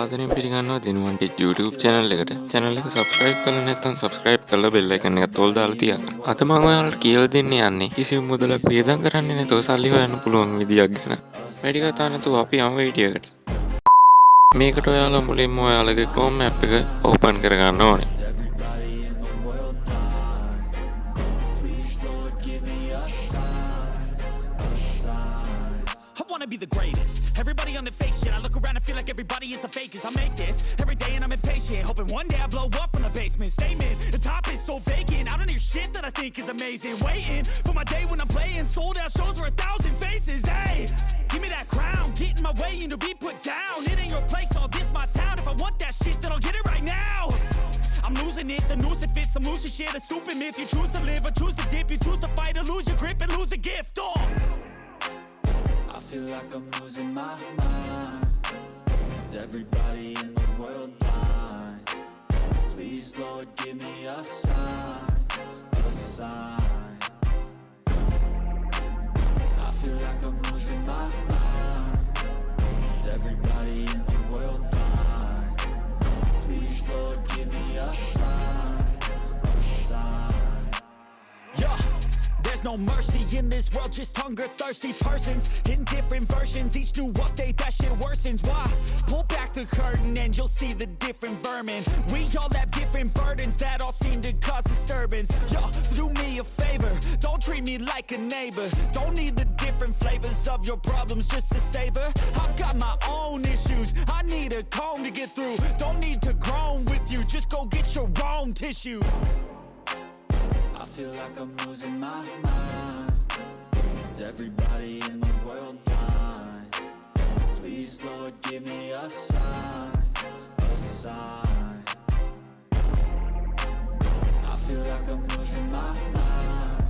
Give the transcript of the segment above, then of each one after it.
සාදරයෙන් පිළිගන්නවා දිනුවන්ටි YouTube channel එකට. channel එක subscribe කරලා නැත්නම් subscribe කරලා bell icon එකත් ඕල් දාලා තියන්න. අද මම ඔයාලට කියලා දෙන්න යන්නේ කිසිම මුදලක් වියදම් කරන්නේ නැතුව සල්ලි හොයන්න පුළුවන් විදියක් ගැන. වැඩි කතා නැතුව අපි යමු වීඩියෝ එකට. මේකට ඔයාලා මුලින්ම ඔයාලගේ Chrome app එක open කරගන්න ඕනේ. I wanna be the greatest. Everybody on the fake shit. I look around and feel like everybody is the fakest. I make this every day and I'm impatient, hoping one day I blow up from the basement. Statement, the top is so vacant. I don't hear shit that I think is amazing. Waiting for my day when I'm playing sold out shows for 1,000 faces. Hey, give me that crown, get in my way and to be put down. It ain't your place, all this my town. If I want that shit, then I'll get it right now. I'm losing it, the noose it fits, I'm losing shit. A stupid myth, you choose to live or choose to dip. You choose to fight or lose your grip and lose a gift. Oh, I feel like I'm losing my mind. Is everybody in the world blind? Please, Lord, give me a sign, a sign. I feel like I'm losing my mind. Is everybody in the world blind? Please, Lord, give me a sign, a sign. yeah. There's no mercy in this world, just hunger thirsty persons in different versions. Each new update, that shit worsens. Why? Pull back the curtain and you'll see the different vermin. We all have different burdens that all seem to cause disturbance. Yo, so do me a favor, don't treat me like a neighbor. Don't need the different flavors of your problems just to savor. I've got my own issues, I need a comb to get through. Don't need to groan with you, just go get your own tissue. I feel like I'm losing my mind. Is everybody in the world blind? Please, Lord, give me a sign, a sign. I feel like I'm losing my mind.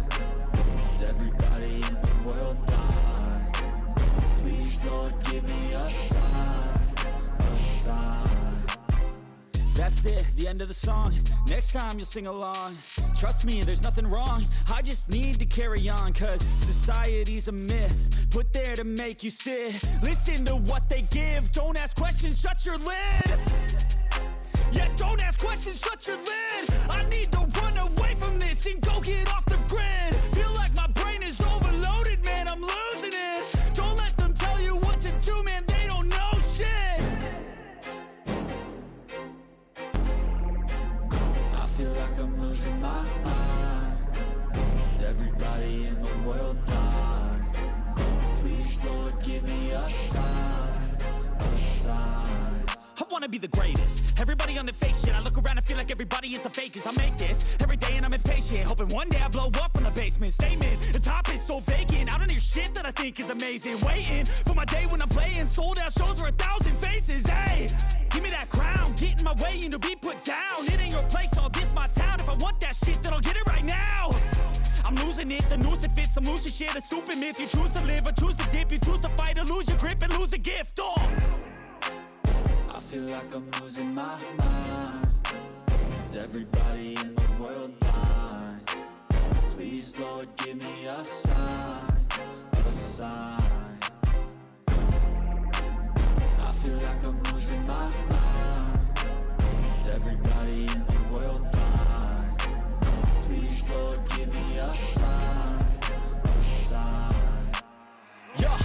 Is everybody in the world blind? Please, Lord, give me a sign, a sign. That's it, the end of the song. Next time you'll sing along. Trust me, there's nothing wrong. I just need to carry on, cause society's a myth put there to make you sit. Listen to what they give. Don't ask questions, shut your lid. Yeah, don't ask questions, shut your lid. I need to run away from this and go get off the grid. Feel like my brain is overloaded, man, I'm losing it. Don't let them tell you what to do, man, they don't know shit. I feel like I'm losing my mind. Is everybody in the world blind? Please, Lord, give me a sign, a sign. I wanna be the greatest. Everybody on the fake shit. I look around and feel like everybody is the fakest. I make this every day and I'm impatient, hoping one day I blow up from the basement. Statement, the top is so vacant. I don't hear shit that I think is amazing. Waiting for my day when I'm playing sold out shows for 1,000 faces. Hey, give me that crown, get in my way and to be put down. It ain't your place, all this my town. If I want that shit, then I'll get it right now. I'm losing it, the noose it fits, I'm losing shit. A stupid myth, you choose to live or choose to dip. You choose to fight or lose your grip and lose a gift. Oh, I feel like I'm losing my mind. Is everybody in the world blind? Please, Lord, give me a sign, a sign. I feel like I'm losing my mind. Is everybody in the world blind? Please, Lord, give me a sign, a sign. yeah.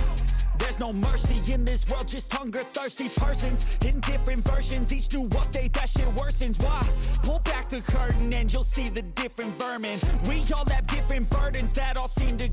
There's no mercy in this world, just hunger thirsty persons in different versions. Each new update, that shit worsens. Why? Pull back the curtain and you'll see the different vermin. We all have different burdens that all seem to